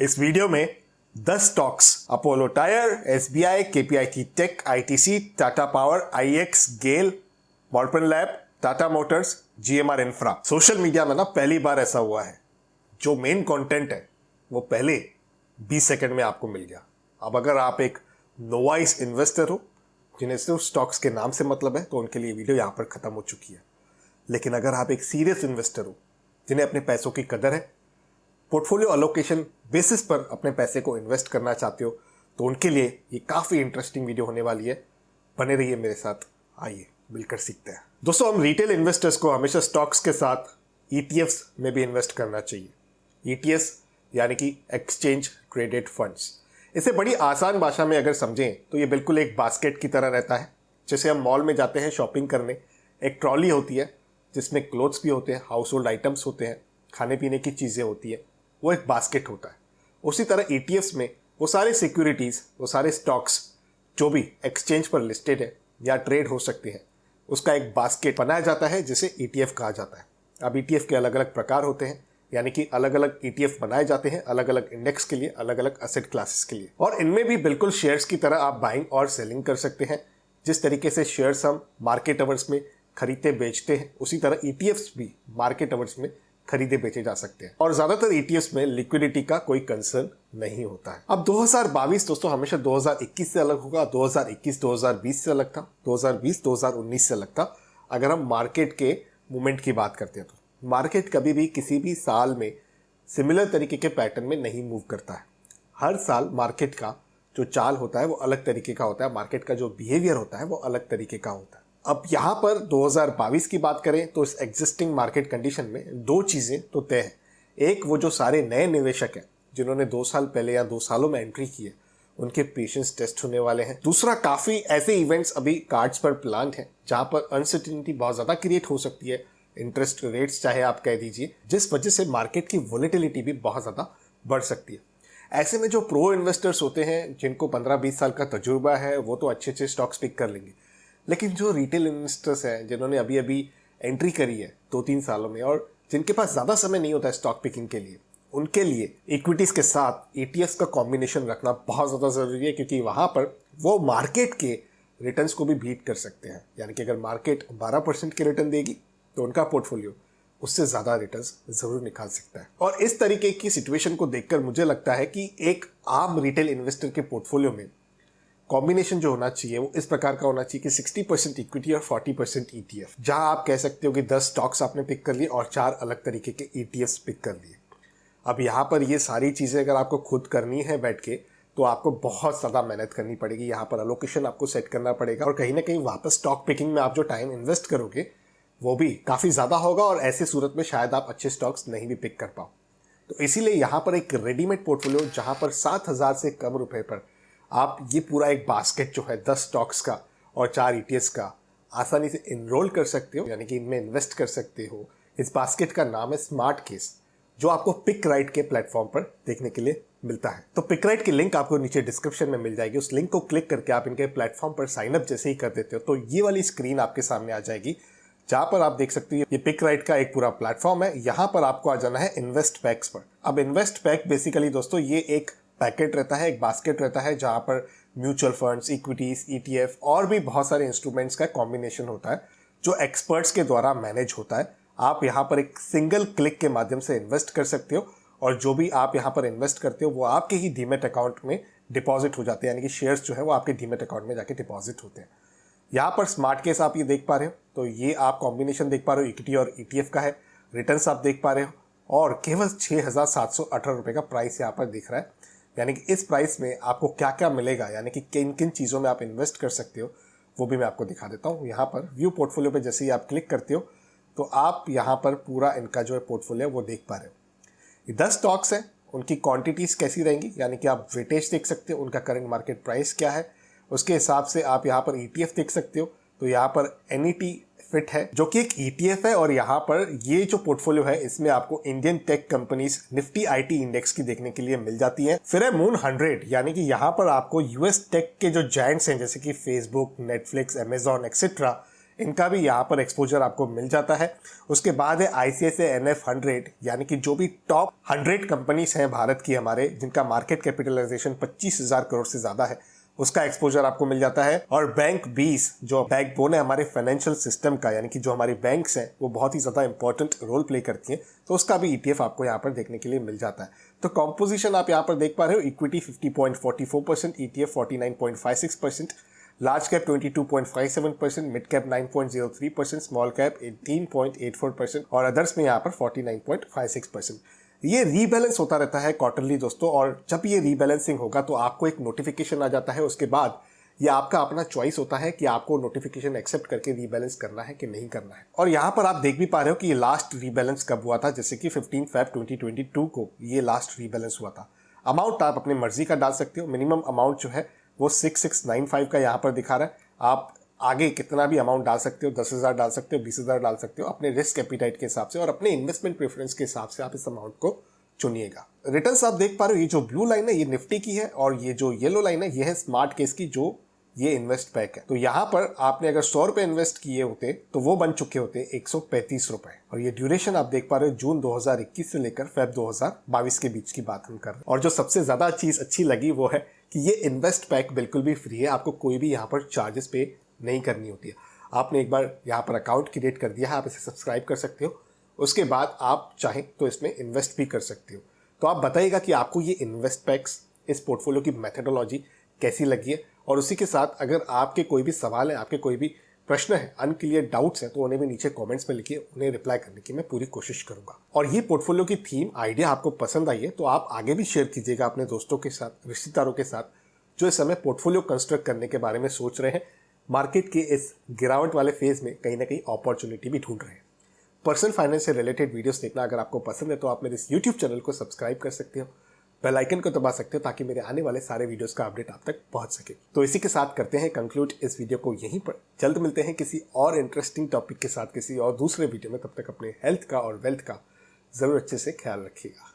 इस वीडियो में 10 stocks Apollo Tyre, SBI, KPI Tech, ITC, Tata Power, IEX, GAIL, Morepen Lab, Tata Motors, GMR Infra. Social media में ना पहली बार ऐसा हुआ है, जो मेन कंटेंट है वो पहले 20 सेकंड में आपको मिल गया। अब अगर आप एक नोवाइस इन्वेस्टर हो जिन्हें सिर्फ स्टॉक्स के नाम से मतलब है, तो उनके लिए वीडियो यहाँ पर खत्म हो चुकी है। लेकिन अगर आप एक सीरियस इन्वेस्टर हो जिन्हें अपने पैसों की कदर है, पोर्टफोलियो अलोकेशन बेसिस पर अपने पैसे को इन्वेस्ट करना चाहते हो, तो उनके लिए ये काफ़ी इंटरेस्टिंग वीडियो होने वाली है। बने रहिए मेरे साथ, आइए मिलकर सीखते हैं। दोस्तों, हम रिटेल इन्वेस्टर्स को हमेशा स्टॉक्स के साथ ईटीएफ्स में भी इन्वेस्ट करना चाहिए। ईटीएफ्स यानी कि एक्सचेंज ट्रेडेड फंड्स। इसे बड़ी आसान भाषा में अगर समझें तो ये बिल्कुल एक बास्केट की तरह रहता है। जैसे हम मॉल में जाते हैं शॉपिंग करने, एक ट्रॉली होती है जिसमें क्लोथ्स भी होते हैं, हाउस होल्ड आइटम्स होते हैं, खाने पीने की चीज़ें होती है, वो एक बास्केट होता है। उसी तरह ईटीएफ्स में वो सारे सिक्योरिटीज़, वो सारे स्टॉक्स जो भी एक्सचेंज पर लिस्टेड है या ट्रेड हो सकते हैं, उसका एक बास्केट बनाया जाता है जिसे ईटीएफ कहा जाता है। अब ईटीएफ के अलग अलग प्रकार होते हैं, यानी कि अलग अलग ईटीएफ बनाए जाते हैं अलग अलग इंडेक्स के लिए, अलग अलग एसेट क्लासेस के लिए। और इनमें भी बिल्कुल शेयर्स की तरह आप बाइंग और सेलिंग कर सकते हैं। जिस तरीके से शेयर्स हम मार्केट अवर्स में खरीदते बेचते हैं, उसी तरह ईटीएफ्स भी मार्केट अवर्स में खरीदे बेचे जा सकते हैं। और ज्यादातर ईटीएफ्स में लिक्विडिटी का कोई कंसर्न नहीं होता है। अब 2022 दोस्तों हमेशा 2021 से अलग होगा, 2021 2020 से अलग था, 2020 2019 से अलग था। अगर हम मार्केट के मूवमेंट की बात करते हैं तो मार्केट कभी भी किसी भी साल में सिमिलर तरीके के पैटर्न में नहीं मूव करता है। हर साल मार्केट का जो चाल होता है वो अलग तरीके का होता है, मार्केट का जो बिहेवियर होता है वो अलग तरीके का होता है। अब यहाँ पर 2022 की बात करें तो इस एग्जिस्टिंग मार्केट कंडीशन में दो चीज़ें तो तय है। एक, वो जो सारे नए निवेशक हैं जिन्होंने 2 साल पहले या 2 सालों में एंट्री की है, उनके पेशेंस टेस्ट होने वाले हैं। दूसरा, काफ़ी ऐसे इवेंट्स अभी कार्ड्स पर प्लान है जहाँ पर अनसर्टेनिटी बहुत ज़्यादा क्रिएट हो सकती है, इंटरेस्ट रेट्स चाहे आप कह दीजिए, जिस वजह से मार्केट की वोलेटिलिटी भी बहुत ज़्यादा बढ़ सकती है। ऐसे में जो प्रो इन्वेस्टर्स होते हैं जिनको 15-20 साल का तजुर्बा है, वो तो अच्छे अच्छे स्टॉक्स पिक कर लेंगे। लेकिन जो रिटेल इन्वेस्टर्स हैं जिन्होंने अभी अभी एंट्री करी है 2-3 सालों में और जिनके पास ज़्यादा समय नहीं होता है स्टॉक पिकिंग के लिए, उनके लिए इक्विटीज़ के साथ ईटीएफ्स का कॉम्बिनेशन रखना बहुत ज़्यादा ज़रूरी है, क्योंकि वहाँ पर वो मार्केट के रिटर्न्स को भी बीट कर सकते हैं। यानी कि अगर मार्केट 12% के रिटर्न देगी तो उनका पोर्टफोलियो उससे ज़्यादा रिटर्न्स ज़रूर निकाल सकता है। और इस तरीके की सिचुएशन को देखकर मुझे लगता है कि एक आम रिटेल इन्वेस्टर के पोर्टफोलियो में कॉम्बिनेशन जो होना चाहिए वो इस प्रकार का होना चाहिए कि 60% इक्विटी और 40% ईटीएफ। जहां आप कह सकते हो कि 10 स्टॉक्स आपने पिक कर लिए और 4 अलग तरीके के ईटीएफ्स पिक कर लिए। अब यहाँ पर ये सारी चीज़ें अगर आपको खुद करनी है बैठ के, तो आपको बहुत ज़्यादा मेहनत करनी पड़ेगी। यहाँ पर अलोकेशन आपको सेट करना पड़ेगा और कहीं ना कहीं वापस स्टॉक पिकिंग में आप जो टाइम इन्वेस्ट करोगे वो भी काफ़ी ज़्यादा होगा, और ऐसी सूरत में शायद आप अच्छे स्टॉक्स नहीं भी पिक कर पाओ। तो इसीलिए यहाँ पर एक रेडीमेड पोर्टफोलियो जहाँ पर 7,000 से कम रुपए पर आप ये पूरा एक बास्केट जो है 10 स्टॉक्स का और 4 ईटीएफ्स का आसानी से इनरोल कर सकते हो, यानी कि इनमें इन्वेस्ट कर सकते हो। इस बास्केट का नाम है स्मार्ट केस, जो आपको पिक राइट के प्लेटफॉर्म पर देखने के लिए मिलता है। तो पिक राइट की लिंक आपको नीचे डिस्क्रिप्शन में मिल जाएगी। उस लिंक को क्लिक करके आप इनके प्लेटफॉर्म पर साइन अप जैसे ही कर देते हो तो ये वाली स्क्रीन आपके सामने आ जाएगी, जहां पर आप देख सकते हो ये पिक राइट का एक पूरा प्लेटफॉर्म है। यहां पर आपको आ जाना है इन्वेस्ट पैक्स पर। अब इन्वेस्ट पैक बेसिकली दोस्तों ये एक पैकेट रहता है, एक बास्केट रहता है, जहां पर म्यूचुअल फंड्स, इक्विटीज, ईटीएफ और भी बहुत सारे इंस्ट्रूमेंट्स का कॉम्बिनेशन होता है जो एक्सपर्ट्स के द्वारा मैनेज होता है। आप यहाँ पर एक सिंगल क्लिक के माध्यम से इन्वेस्ट कर सकते हो, और जो भी आप यहाँ पर इन्वेस्ट करते हो वो आपके ही डीमैट अकाउंट में डिपॉजिट हो जाते हैं, यानी कि शेयर्स जो है वो आपके डीमैट अकाउंट में जाके डिपॉजिट होते हैं। यहाँ पर स्मार्ट केस आप ये देख पा रहे हो, तो ये आप कॉम्बिनेशन देख पा रहे हो, इक्विटी और ईटीएफ का है। रिटर्न्स आप देख पा रहे हो और केवल 6,718 रुपये का प्राइस यहाँ पर दिख रहा है। यानी कि इस प्राइस में आपको क्या क्या मिलेगा, यानी कि किन किन चीज़ों में आप इन्वेस्ट कर सकते हो, वो भी मैं आपको दिखा देता हूँ। यहाँ पर व्यू पोर्टफोलियो पे जैसे ही आप क्लिक करते हो तो आप यहाँ पर पूरा इनका जो है पोर्टफोलियो है वो देख पा रहे हो। ये 10 स्टॉक्स हैं, उनकी क्वांटिटीज़ कैसी रहेंगी, यानी कि आप वेटेज देख सकते हो, उनका करंट मार्केट प्राइस क्या है, उसके हिसाब से आप यहाँ पर ईटीएफ देख सकते हो। तो यहाँ पर एनईटी फिट है जो कि एक ईटीएफ है, और यहाँ पर ये जो पोर्टफोलियो है इसमें आपको Indian tech companies Nifty IT index की देखने के लिए मिल जाती है। फिर है मून 100, यानी कि यहाँ पर आपको यूएस टेक के जो जायंट्स हैं जैसे कि फेसबुक, नेटफ्लिक्स, अमेजॉन एक्सेट्रा, इनका भी यहाँ पर एक्सपोजर आपको मिल जाता है। उसके बाद है ICICI NF100, यानी कि जो भी टॉप 100 कंपनीज हैं भारत की हमारे, जिनका मार्केट कैपिटलाइजेशन 25,000 करोड़ से ज़्यादा है, उसका एक्सपोजर आपको मिल जाता है। और बैंक 20 जो बैकबोन है हमारे फाइनेंशियल सिस्टम का, यानी कि जो हमारी बैंक्स हैं वो बहुत ही ज़्यादा इंपॉर्टेंट रोल प्ले करती हैं, तो उसका भी ETF आपको यहाँ पर देखने के लिए मिल जाता है। तो कॉम्पोजिशन आप यहाँ पर देख पा रहे हो, equity 50.44%, ETF 49.56%, large cap 22.57%, mid cap 9.03%, small cap 18.84% और अदर्स में यहाँ पर 49.56%। ये रीबैलेंस होता रहता है क्वार्टरली दोस्तों, और जब ये रीबैलेंसिंग होगा तो आपको एक नोटिफिकेशन आ जाता है। उसके बाद ये आपका अपना चॉइस होता है कि आपको नोटिफिकेशन एक्सेप्ट करके रीबैलेंस करना है कि नहीं करना है। और यहाँ पर आप देख भी पा रहे हो कि ये लास्ट रीबैलेंस कब हुआ था, जैसे कि 15 Feb 2022 को ये लास्ट रीबैलेंस हुआ था। अमाउंट आप अपनी मर्जी का डाल सकते हो। मिनिमम अमाउंट जो है वो 6695 का यहाँ पर दिखा रहा है। आप आगे कितना भी अमाउंट डाल सकते हो, 10,000 डाल सकते हो, 20,000 डाल सकते हो, अपने रिस्क एपिटाइट के हिसाब से और अपने इन्वेस्टमेंट प्रेफरेंस के हिसाब से आप इस अमाउंट को चुनिएगा। रिटर्न्स आप देख पा रहे हो, ये जो ब्लू लाइन है ये निफ्टी की है और ये जो येलो लाइन है ये है स्मार्ट केस की, जो ये इन्वेस्ट पैक है। तो यहाँ पर आपने अगर 100 रुपए इन्वेस्ट किए होते तो वो बन चुके होते 135 रुपए। और ये ड्यूरेशन आप देख पा रहे हो जून 2021 से लेकर फेब 2022 के बीच की बात हम कर रहे हैं। और जो सबसे ज्यादा चीज अच्छी लगी वो है कि ये इन्वेस्ट पैक बिल्कुल भी फ्री है, आपको कोई भी यहाँ पर चार्जेस पे नहीं करनी होती है। आपने एक बार यहाँ पर अकाउंट क्रिएट कर दिया है, आप इसे सब्सक्राइब कर सकते हो, उसके बाद आप चाहें तो इसमें इन्वेस्ट भी कर सकते हो। तो आप बताइएगा कि आपको ये इन्वेस्ट पैक्स, इस पोर्टफोलियो की मेथडोलॉजी कैसी लगी है। और उसी के साथ अगर आपके कोई भी सवाल है, आपके कोई भी प्रश्न है, अनक्लियर डाउट्स हैं, तो उन्हें भी नीचे कमेंट्स में लिखिए, उन्हें रिप्लाई करने की मैं पूरी कोशिश करूंगा। और ये पोर्टफोलियो की थीम आइडिया आपको पसंद आई है तो आप आगे भी शेयर कीजिएगा अपने दोस्तों के साथ, रिश्तेदारों के साथ, जो इस समय पोर्टफोलियो कंस्ट्रक्ट करने के बारे में सोच रहे हैं, मार्केट के इस गिरावट वाले फेज में कहीं ना कहीं अपॉर्चुनिटी भी ढूंढ रहे हैं। पर्सनल फाइनेंस से रिलेटेड वीडियोस देखना अगर आपको पसंद है तो आप मेरे इस यूट्यूब चैनल को सब्सक्राइब कर सकते हो, बेल आइकन को दबा सकते हो ताकि मेरे आने वाले सारे वीडियोस का अपडेट आप तक पहुंच सके। तो इसी के साथ करते हैं कंक्लूड इस वीडियो को यहीं पर। जल्द मिलते हैं किसी और इंटरेस्टिंग टॉपिक के साथ किसी और दूसरे वीडियो में। तब तक अपने हेल्थ का और वेल्थ का जरूर अच्छे से ख्याल रखिएगा।